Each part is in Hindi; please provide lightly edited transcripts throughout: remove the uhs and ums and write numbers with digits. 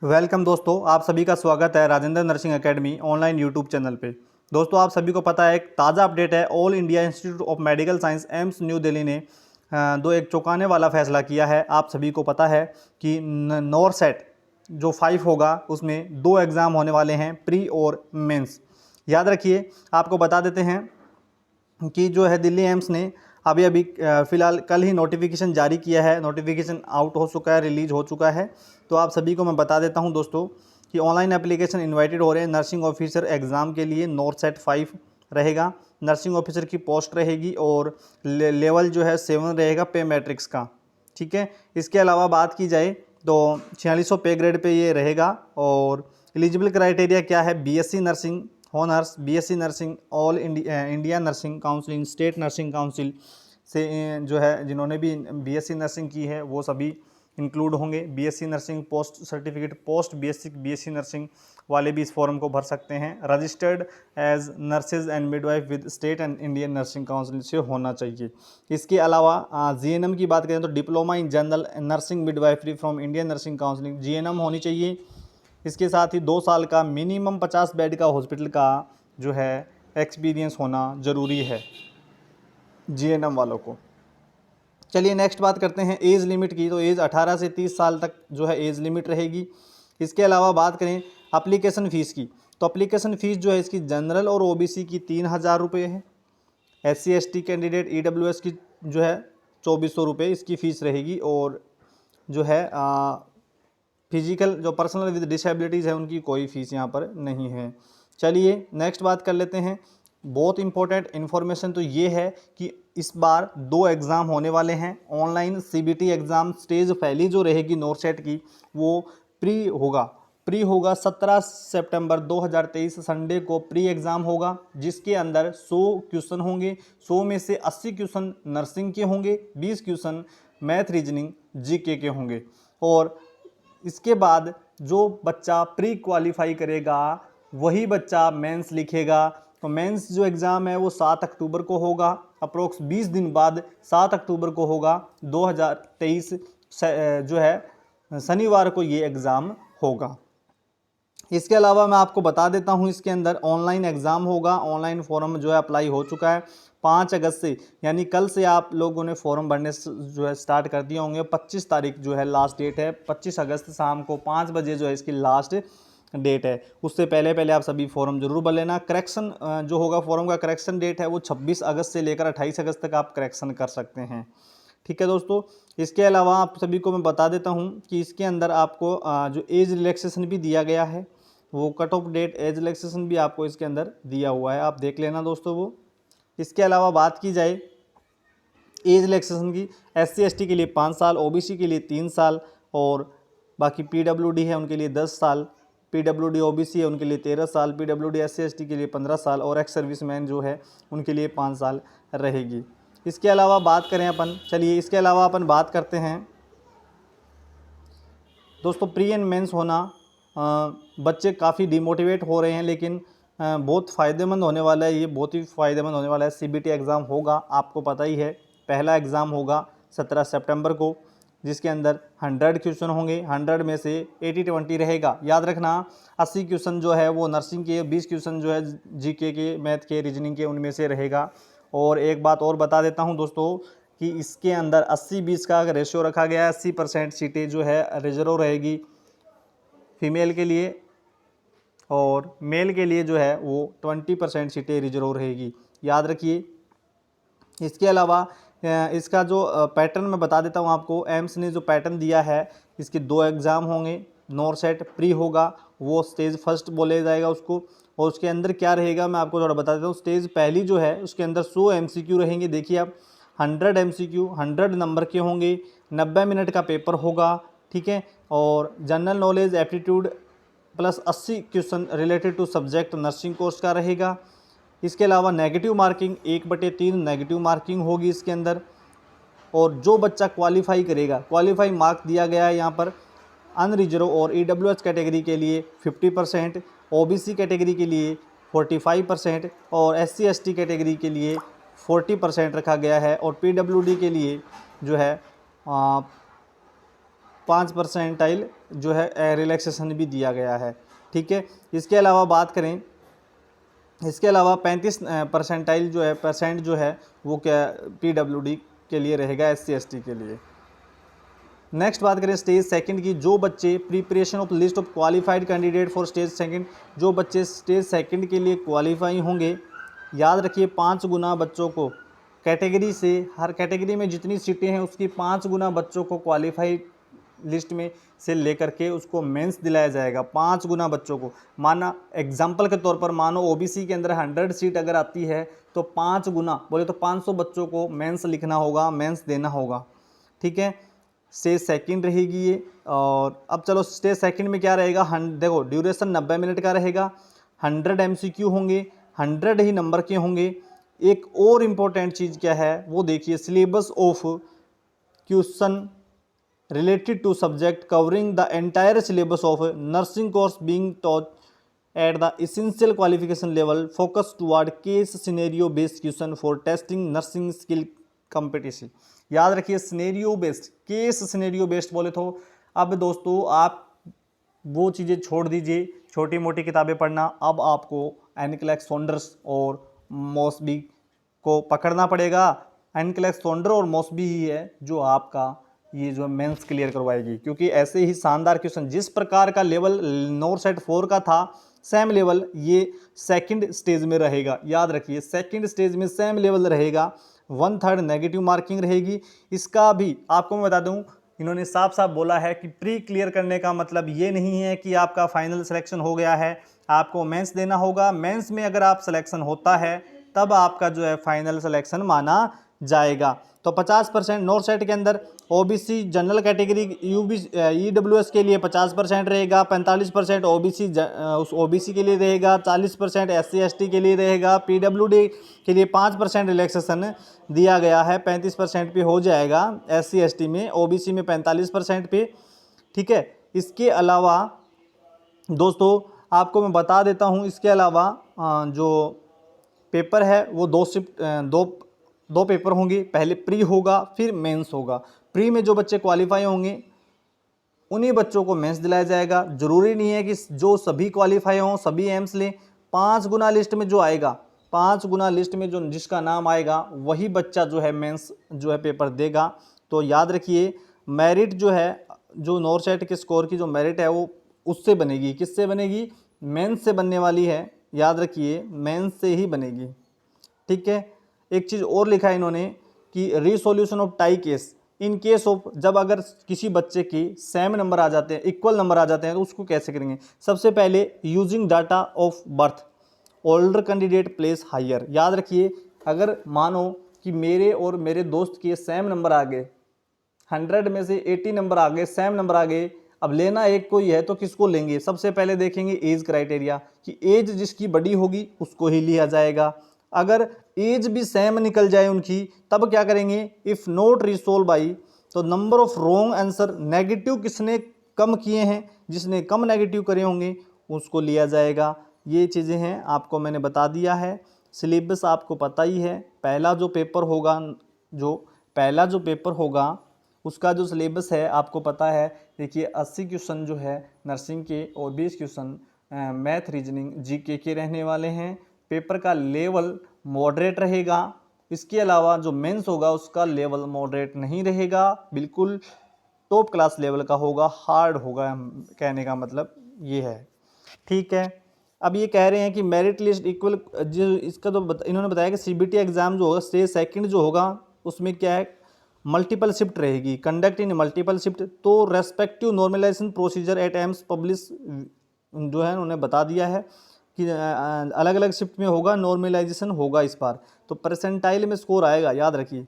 वेलकम दोस्तों, आप सभी का स्वागत है Rajendra nursing academy online YouTube channel पे। दोस्तों, आप सभी को पता है एक ताज़ा अपडेट है। All India institute of medical science AIIMS new Delhi ने एक चौंकाने वाला फैसला किया है। आप सभी को पता है कि नॉरसेट जो 5 होगा उसमें 2 एग्ज़ाम होने वाले हैं, प्री और मेंस। याद रखिए, आपको बता देते हैं कि जो है दिल्ली एम्स ने अभी अभी फ़िलहाल कल ही नोटिफिकेशन जारी किया है। नोटिफिकेशन आउट हो चुका है, रिलीज़ हो चुका है। तो आप सभी को मैं बता देता हूं दोस्तों कि ऑनलाइन एप्लीकेशन इनवाइटेड हो रहे हैं नर्सिंग ऑफिसर एग्ज़ाम के लिए। नॉरसेट 5 रहेगा, नर्सिंग ऑफिसर की पोस्ट रहेगी और लेवल जो है 7 रहेगा पे मैट्रिक्स का। ठीक है, इसके अलावा बात की जाए तो 4600 पे ग्रेड पे ये रहेगा। और एलिजिबल क्राइटेरिया क्या है? BSc nursing honours, BSc nursing, all India nursing council, state nursing council से जो है जिन्होंने भी बीएससी नर्सिंग की है वो सभी इंक्लूड होंगे। BSc nursing post certificate, post basic BSc nursing वाले भी इस फॉर्म को भर सकते हैं। Registered as nurses and midwife with state and Indian nursing council से होना चाहिए। इसके अलावा जीएनएम की बात करें तो diploma in general nursing midwifery from Indian nursing council, GNM होनी चाहिए। इसके साथ ही 2 साल का मिनिमम 50 बेड का हॉस्पिटल का जो है एक्सपीरियंस होना ज़रूरी है जीएनएम वालों को। चलिए नेक्स्ट बात करते हैं एज लिमिट की। तो एज 18 से 30 साल तक जो है एज लिमिट रहेगी। इसके अलावा बात करें एप्लीकेशन फ़ीस की, तो एप्लीकेशन फ़ीस जो है इसकी जनरल और ओबीसी की 3000 रुपये है। SC ST कैंडिडेट EWS की जो है 2400 रुपये इसकी फ़ीस रहेगी। और जो है फिजिकल जो पर्सनल विद डिसेबिलिटीज़ है उनकी कोई फ़ीस यहाँ पर नहीं है। चलिए नेक्स्ट बात कर लेते हैं। बहुत इंपॉर्टेंट इन्फॉर्मेशन तो ये है कि इस बार 2 एग्ज़ाम होने वाले हैं। ऑनलाइन CBT एग्ज़ाम स्टेज पहली जो रहेगी नॉरसेट की वो प्री होगा 17 सितंबर 2023 संडे को प्री एग्ज़ाम होगा, जिसके अंदर 100 क्वेश्चन होंगे। 100 में से 80 क्वेश्चन नर्सिंग के होंगे, 20 क्वेश्चन मैथ रीजनिंग GK के होंगे। और इसके बाद जो बच्चा प्री क्वालिफाई करेगा वही बच्चा मेंस लिखेगा। तो मेंस जो एग्ज़ाम है वो 7 अक्टूबर को होगा, अप्रोक्स 20 दिन बाद 7 अक्टूबर को होगा 2023 जो है शनिवार को ये एग्ज़ाम होगा। इसके अलावा मैं आपको बता देता हूँ इसके अंदर ऑनलाइन एग्ज़ाम होगा। ऑनलाइन फॉर्म जो है अप्लाई हो चुका है 5 अगस्त से, यानी कल से आप लोगों ने फॉर्म भरने जो है स्टार्ट कर दिए होंगे। 25 तारीख जो है लास्ट डेट है, 25 अगस्त शाम को 5 बजे जो है इसकी लास्ट डेट है। उससे पहले पहले आप सभी फॉर्म जरूर भर लेना। करेक्शन जो होगा फॉर्म का करेक्शन डेट है वो 26 अगस्त से लेकर 28 अगस्त तक आप करेक्शन कर सकते हैं। ठीक है दोस्तों, इसके अलावा आप सभी को मैं बता देता हूँ कि इसके अंदर आपको जो एज रिलैक्सेशन भी दिया गया है, वो cut off date age relaxation भी आपको इसके अंदर दिया हुआ है, आप देख लेना दोस्तों वो। इसके अलावा बात की जाए एज रिलैक्सेशन की, SC ST के लिए 5 साल, OBC के लिए 3 साल और बाकी PWD है उनके लिए 10 साल, PWD OBC है उनके लिए 13 साल, PWD SC ST के लिए 15 साल और एक्स सर्विसमैन जो है उनके लिए 5 साल रहेगी। इसके अलावा बात करें अपन, चलिए इसके अलावा अपन बात करते हैं दोस्तों प्री एंड मेंस होना। बच्चे काफ़ी डिमोटिवेट हो रहे हैं, लेकिन बहुत फ़ायदेमंद होने वाला है, ये बहुत ही फ़ायदेमंद होने वाला है। CBT एग्ज़ाम होगा, आपको पता ही है। पहला एग्ज़ाम होगा 17 सितंबर को, जिसके अंदर 100 क्वेश्चन होंगे। 100 में से 80-20 रहेगा। याद रखना 80 क्वेश्चन जो है वो नर्सिंग के, 20 क्वेश्चन जो है GK के, मैथ के, रीजनिंग के, उनमें से रहेगा। और एक बात और बता देता हूँ दोस्तों कि इसके अंदर 80-20 का रेशियो रखा गया है। 80% सीटें जो है रिजर्व रहेगी फीमेल के लिए, और मेल के लिए जो है वो 20% सीटें रिजर्व रहेगी, याद रखिए। इसके अलावा इसका जो पैटर्न मैं बता देता हूँ आपको। एम्स ने जो पैटर्न दिया है, इसके 2 एग्ज़ाम होंगे। नॉरसेट प्री होगा, वो स्टेज फर्स्ट बोले जाएगा उसको। और उसके अंदर क्या रहेगा मैं आपको थोड़ा बता देता हूँ। स्टेज पहली जो है उसके अंदर 100 MCQ रहेंगे। देखिए आप, 100 MCQ 100 नंबर के होंगे, 90 मिनट का पेपर होगा। ठीक है, और general knowledge aptitude plus 80 question related to subject nursing course का रहेगा। इसके अलावा नेगेटिव मार्किंग 1/3 नेगेटिव मार्किंग होगी इसके अंदर। और जो बच्चा क्वालिफाई करेगा, क्वालिफाई मार्क दिया गया है यहाँ पर अनरिजर्व और EWS कैटेगरी के लिए 50%, OBC कैटेगरी के लिए 45% और SC ST कैटेगरी के लिए 40% रखा गया है। और PWD के लिए जो है 5% जो है रिलैक्सेशन भी दिया गया है। ठीक है, इसके अलावा बात करें, इसके अलावा 35% जो है वो क्या PWD के लिए रहेगा, SC ST के लिए। नेक्स्ट बात करें स्टेज सेकंड की, जो बच्चे preparation of list of qualified candidate for stage second, जो बच्चे स्टेज सेकंड के लिए क्वालिफाई होंगे, याद रखिए 5 गुना बच्चों को कैटेगरी से, हर कैटेगरी में जितनी सीटें हैं उसकी 5 गुना बच्चों को क्वालिफाई लिस्ट में से लेकर के उसको मेंस दिलाया जाएगा। 5 गुना बच्चों को, माना एग्जाम्पल के तौर पर मानो OBC के अंदर 100 सीट अगर आती है तो 5 गुना बोले तो 500 बच्चों को मेंस लिखना होगा, मेंस देना होगा। ठीक है, स्टेज सेकंड रहेगी ये। और अब चलो स्टेज सेकंड में क्या रहेगा, देखो ड्यूरेशन 90 मिनट का रहेगा, 100 MCQ होंगे, 100 ही नंबर के होंगे। एक और इम्पोर्टेंट चीज़ क्या है वो देखिए, syllabus of question related to subject covering the entire syllabus of nursing course being taught at the essential qualification level, focus toward case scenario based question for testing nursing skill competition। याद रखिए scenario based, case scenario based बोले तो अब दोस्तों आप वो चीज़ें छोड़ दीजिए छोटी मोटी किताबें पढ़ना, अब आपको एनक्लेक्स सॉन्डर्स और मॉसबी को पकड़ना पड़ेगा। एनक्लेक्स सॉन्डर और मॉसबी ही है जो आपका ये जो मेंस क्लियर करवाएगी, क्योंकि ऐसे ही शानदार क्वेश्चन जिस प्रकार का लेवल नॉरसेट 4 का था, सेम लेवल ये सेकंड स्टेज में रहेगा। याद रखिए सेकंड स्टेज में सेम लेवल रहेगा, 1/3 नेगेटिव मार्किंग रहेगी। इसका भी आपको मैं बता दूं, इन्होंने साफ साफ बोला है कि प्री क्लियर करने का मतलब ये नहीं है कि आपका फाइनल सिलेक्शन हो गया है, आपको मेंस देना होगा। मेंस में अगर आप सिलेक्शन होता है तब आपका जो है फाइनल सिलेक्शन माना जाएगा। तो 50% नॉरसेट के अंदर OBC जनरल कैटेगरी EWS के लिए 50% रहेगा, 45% OBC के लिए रहेगा, 40% SC ST के लिए रहेगा, PWD के लिए 5% रिलैक्सेशन दिया गया है, 35% पे हो जाएगा SC ST में, OBC में 45% पे। ठीक है, इसके अलावा दोस्तों आपको मैं बता देता हूँ, इसके अलावा जो पेपर है वो दो पेपर होंगे, पहले प्री होगा फिर मेंस होगा। प्री में जो बच्चे क्वालिफाई होंगे उन्हीं बच्चों को मेंस दिलाया जाएगा। जरूरी नहीं है कि जो सभी क्वालिफाई हों सभी एम्स लें। 5 गुना लिस्ट में जो आएगा, 5 गुना लिस्ट में जो जिसका नाम आएगा वही बच्चा जो है मेंस जो है पेपर देगा। तो याद रखिए मेरिट जो है, जो नॉरसेट के स्कोर की जो मेरिट है वो उससे बनेगी, किससे बनेगी, मेंस से बनने वाली है। याद रखिए मेंस से ही बनेगी। ठीक है, एक चीज़ और लिखा है इन्होंने कि resolution of tie case, in case of जब अगर किसी बच्चे की सेम नंबर आ जाते हैं, इक्वल नंबर आ जाते हैं, तो उसको कैसे करेंगे। सबसे पहले using data of birth, older candidate place higher. याद रखिए अगर मानो कि मेरे और मेरे दोस्त के सेम नंबर आ गए, 100 में से 80 नंबर आ गए, सेम नंबर आ गए, अब लेना एक को ही है तो किसको लेंगे। सबसे पहले देखेंगे एज क्राइटेरिया कि एज जिसकी बड़ी होगी उसको ही लिया जाएगा। अगर एज भी सेम निकल जाए उनकी तब क्या करेंगे, इफ़ नॉट रिसोल्व बाई, तो number of wrong answer, negative किसने कम किए हैं, जिसने कम नेगेटिव करे होंगे उसको लिया जाएगा। ये चीज़ें हैं आपको मैंने बता दिया है। सिलेबस आपको पता ही है, पहला जो पेपर होगा उसका जो सिलेबस है आपको पता है। देखिए 80 क्वेश्चन जो है नर्सिंग के और 20 क्वेश्चन मैथ रीजनिंग GK के रहने वाले हैं। पेपर का लेवल मॉडरेट रहेगा। इसके अलावा जो मेंस होगा उसका लेवल मॉडरेट नहीं रहेगा, बिल्कुल टॉप क्लास लेवल का होगा, हार्ड होगा, कहने का मतलब ये है। ठीक है, अब ये कह रहे हैं कि मेरिट लिस्ट इक्वल, जो इसका तो इन्होंने बताया कि CBT एग्जाम जो होगा स्टेज सेकंड जो होगा उसमें क्या है, मल्टीपल शिफ्ट रहेगी, कंडक्ट इन मल्टीपल शिफ्ट। तो respective normalization procedure at AIIMS publish जो है उन्होंने बता दिया है कि अलग अलग शिफ्ट में होगा, नॉर्मलाइजेशन होगा इस बार। तो परसेंटाइल में स्कोर आएगा, याद रखिए।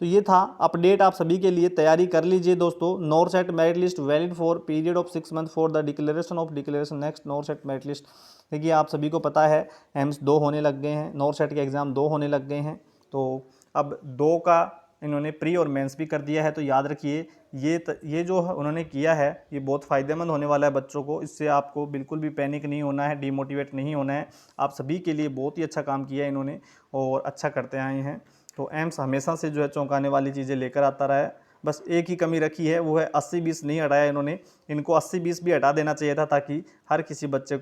तो ये था अपडेट आप सभी के लिए, तैयारी कर लीजिए दोस्तों। NORCET merit list valid for period of 6 month for the declaration next NORCET merit list. देखिए आप सभी को पता है एम्स 2 होने लग गए हैं, नॉरसेट के एग्ज़ाम 2 होने लग गए हैं। तो अब 2 का इन्होंने प्री और मेंस भी कर दिया है। तो याद रखिए ये जो उन्होंने किया है ये बहुत फ़ायदेमंद होने वाला है बच्चों को। इससे आपको बिल्कुल भी पैनिक नहीं होना है, डीमोटिवेट नहीं होना है। आप सभी के लिए बहुत ही अच्छा काम किया है इन्होंने और अच्छा करते आए हैं। तो एम्स हमेशा से जो है चौंकाने वाली चीज़ें लेकर आता रहा है। बस एक ही कमी रखी है, वो है 80-20 नहीं हटाया इन्होंने। इनको 80-20 भी हटा देना चाहिए था ताकि हर किसी बच्चे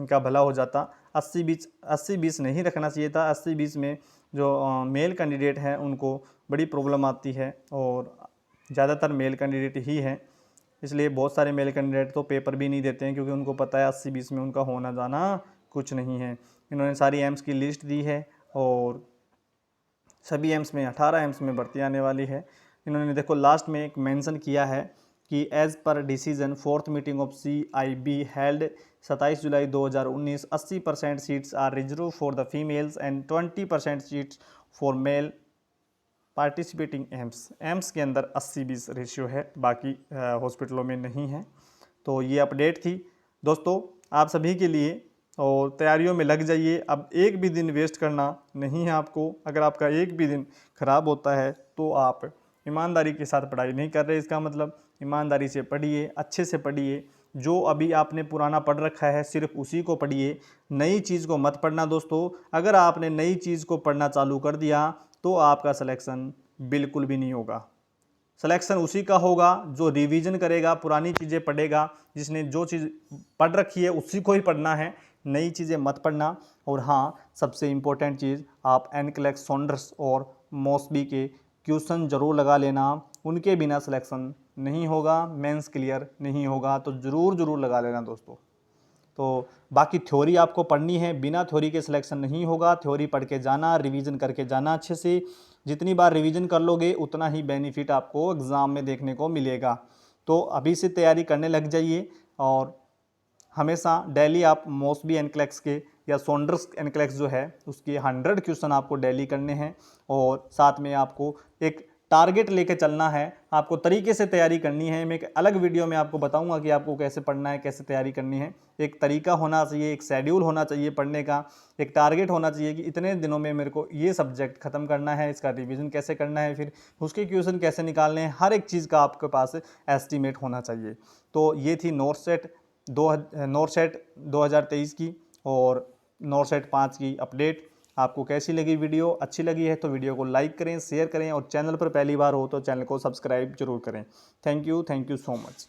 का भला हो जाता। 80-20 नहीं रखना चाहिए था। 80-20 में जो मेल कैंडिडेट हैं उनको बड़ी प्रॉब्लम आती है और ज़्यादातर मेल कैंडिडेट ही हैं, इसलिए बहुत सारे मेल कैंडिडेट तो पेपर भी नहीं देते हैं क्योंकि उनको पता है 80-20 में उनका होना जाना कुछ नहीं है। इन्होंने सारी एम्स की लिस्ट दी है और सभी एम्स में 18 एम्स में भर्ती आने वाली है। इन्होंने देखो लास्ट में एक मेंशन किया है कि as per decision 4th meeting of CIB held 27 July 2019 80% seats are reserve for the females and 20% seats for male participating AIIMS के अंदर 80-20 रेशियो है, बाकी हॉस्पिटलों में नहीं है। तो ये अपडेट थी दोस्तों आप सभी के लिए, और तैयारियों में लग जाइए। अब एक भी दिन वेस्ट करना नहीं है आपको। अगर आपका एक भी दिन ख़राब होता है तो आप ईमानदारी के साथ पढ़ाई नहीं कर रहे। इसका मतलब ईमानदारी से पढ़िए, अच्छे से पढ़िए। जो अभी आपने पुराना पढ़ रखा है सिर्फ उसी को पढ़िए, नई चीज़ को मत पढ़ना दोस्तों। अगर आपने नई चीज़ को पढ़ना चालू कर दिया तो आपका सिलेक्शन बिल्कुल भी नहीं होगा। सिलेक्शन उसी का होगा जो रिवीजन करेगा, पुरानी चीज़ें पढ़ेगा, जिसने जो चीज़ पढ़ रखी है उसी को ही पढ़ना है, नई चीज़ें मत पढ़ना। और हाँ, सबसे इम्पोर्टेंट चीज़, आप NCLEX सॉन्डर्स और मॉसबी के क्वेश्चन ज़रूर लगा लेना। उनके बिना सिलेक्शन नहीं होगा, मेंस क्लियर नहीं होगा, तो ज़रूर लगा लेना दोस्तों। तो बाकी थ्योरी आपको पढ़नी है, बिना थ्योरी के सिलेक्शन नहीं होगा। थ्योरी पढ़ के जाना, रिवीजन करके जाना अच्छे से। जितनी बार रिवीजन कर लोगे उतना ही बेनिफिट आपको एग्ज़ाम में देखने को मिलेगा। तो अभी से तैयारी करने लग जाइए और हमेशा डेली आप मॉसबी NCLEX के या सॉन्डर्स NCLEX जो है उसके 100 क्वेश्चन आपको डेली करने हैं और साथ में आपको एक टारगेट लेके चलना है, आपको तरीके से तैयारी करनी है। मैं एक अलग वीडियो में आपको बताऊंगा कि आपको कैसे पढ़ना है, कैसे तैयारी करनी है। एक तरीका होना चाहिए, एक शेड्यूल होना चाहिए पढ़ने का, एक टारगेट होना चाहिए कि इतने दिनों में मेरे को ये सब्जेक्ट खत्म करना है, इसका रिवीजन कैसे करना है, फिर उसके क्वेश्चन कैसे निकालने हैं, हर एक चीज़ का आपके पास एस्टीमेट होना चाहिए। तो ये थी नॉर्सेट 2023 की और नॉर्सेट 5 की अपडेट। आपको कैसी लगी वीडियो? अच्छी लगी है तो वीडियो को लाइक करें, शेयर करें और चैनल पर पहली बार हो तो चैनल को सब्सक्राइब जरूर करें। Thank you so much.